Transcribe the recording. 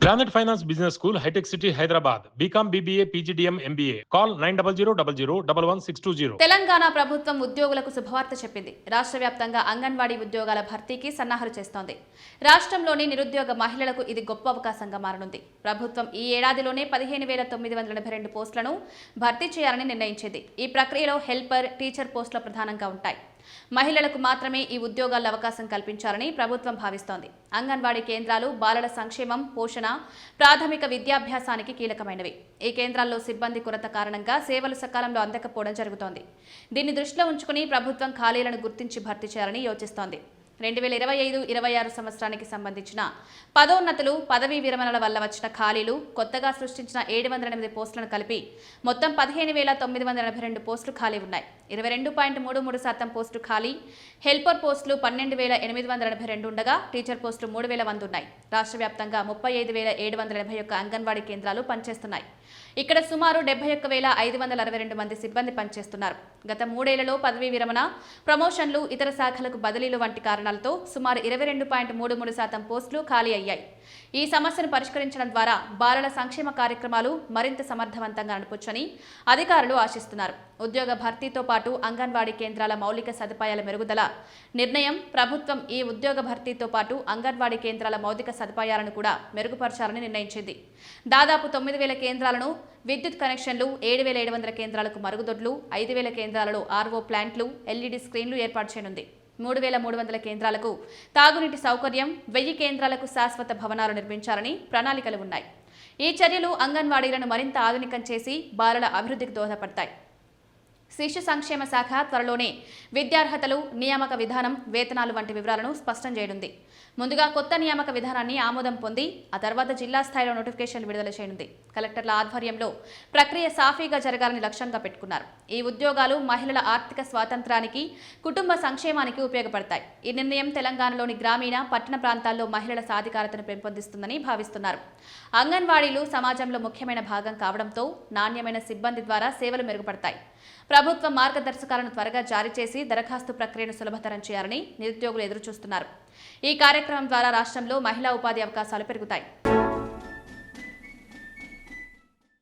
Granite Finance Business School, High-Tech City, Hyderabad. BCom, BBA, PGDM, MBA. Call 900 Telangana ప్రభుత్వం ఉద్యోగులకు శుభవార్త చెప్పింది. రాష్ట్ర వ్యాప్తంగా అంగన్వాడీ ఉద్యోగాల భర్తీకి సన్నాహాలు చేస్తోంది. రాష్ట్రంలోని నిరుద్యోగ మహిళలకు ఇది గొప్ప అవకాశంగా మారనుంది. ప్రభుత్వం ఈ ఏడాదిలోనే 15,982 పోస్టులను భర్తీ చేయాలని నిర్ణయించింది. ఈ ప్రక్రియలో హెల్పర్, టీచర్ పోస్టులు ప్రధానంగా ఉంటాయి. మహిళలకు మాత్రమే ఈ ఉద్యోగాల్లో అవకాశం కల్పించాలని ప్రభుత్వం భావిస్తోంది. అంగన్వాడీ కేంద్రాలు బాలల సంక్షేమం, పోషణ, ప్రాథమిక విద్యాభ్యాసానికి కీలకమైనవి. ఈ కేంద్రాల్లో సిబ్బంది కొరత కారణంగా సేవలు సకాలంలో అందకపోవడం జరుగుతోంది. దీన్ని దృష్టిలో ఉంచుకుని ప్రభుత్వం ఖాళీలను గుర్తించి భర్తీ చేయాలని యోచిస్తోంది. 2025-26 సంవత్సరానికి సంబంధించిన పదోన్నతులు, పదవీ విరమణల వల్ల వచ్చిన ఖాళీలు, కొత్తగా సృష్టించిన 708 పోస్టులను కలిపి మొత్తం 15,982 పోస్టులు ఖాళీ ఉన్నాయి. 22.33% పోస్టులు ఖాళీ. హెల్పర్ పోస్టులు 12,882 ఉండగా టీచర్ పోస్టులు 3,100 ఉన్నాయి. రాష్ట్ర వ్యాప్తంగా 35,781 అంగన్వాడీ కేంద్రాలు పనిచేస్తున్నాయి. ఇక్కడ సుమారు 71,562 మంది సిబ్బంది పనిచేస్తున్నారు. గత 3 ఏళ్లలో పదవీ విరమణ, ప్రమోషన్లు, ఇతర శాఖలకు బదిలీలు వంటి కారణాలతో సుమారు 22.33% పోస్టులు ఖాళీ అయ్యాయి. ఈ సమస్యను పరిష్కరించడం ద్వారా బాలల సంక్షేమ కార్యక్రమాలు మరింత సమర్థవంతంగా నడపొచ్చని అధికారులు ఆశిస్తున్నారు. ఉద్యోగ భర్తీతో పాటు అంగన్వాడీ కేంద్రాల మౌలిక సదుపాయాల మెరుగుదల నిర్ణయం ప్రభుత్వం ఈ ఉద్యోగ భర్తీతో పాటు అంగన్వాడీ కేంద్రాల మౌలిక సదుపాయాలను కూడా మెరుగుపరచాలని నిర్ణయించింది. దాదాపు 9,000 కేంద్రాలను విద్యుత్ కనెక్షన్లు, 7,700 కేంద్రాలకు మరుగుదొడ్లు, 5,000 కేంద్రాలలో ఆర్ఓ ప్లాంట్లు, ఎల్ఈడి స్క్రీన్లు ఏర్పాటు చేయనుంది. 3,300 కేంద్రాలకు తాగునీటి సౌకర్యం, 1000 కేంద్రాలకు శాశ్వత భవనాలు నిర్మించాలని ప్రణాళికలు ఉన్నాయి. ఈ చర్యలు అంగన్వాడీలను మరింత ఆధునికం చేసి బాలల అభివృద్ధికి దోహదపడతాయి. శిశు సంక్షేమ శాఖ త్వరలోనే విద్యార్హతలు, నియామక విధానం, వేతనాలు వంటి వివరాలను స్పష్టం చేయనుంది. ముందుగా కొత్త నియామక విధానాన్ని ఆమోదం పొంది ఆ తర్వాత జిల్లా స్థాయిలో నోటిఫికేషన్ విడుదల చేయనుంది. కలెక్టర్ల ఆధ్వర్యంలో ప్రక్రియ సాఫీగా జరగాలని లక్ష్యంగా పెట్టుకున్నారు. ఈ ఉద్యోగాలు మహిళల ఆర్థిక స్వాతంత్రానికి, కుటుంబ సంక్షేమానికి ఉపయోగపడతాయి. ఈ నిర్ణయం తెలంగాణలోని గ్రామీణ, పట్టణ ప్రాంతాల్లో మహిళల సాధికారతను పెంపొందిస్తుందని భావిస్తున్నారు. అంగన్వాడీలు సమాజంలో ముఖ్యమైన భాగం కావడంతో నాణ్యమైన సిబ్బంది ద్వారా సేవలు మెరుగుపడతాయి. ప్రభుత్వ మార్గదర్శకాలను త్వరగా జారీ చేసి దరఖాస్తు ప్రక్రియను సులభతరం చేయాలని నిరుద్యోగులు ఎదురుచూస్తున్నారు. ఈ కార్యక్రమం ద్వారా రాష్ట్రంలో మహిళా ఉపాధి అవకాశాలు పెరుగుతాయి.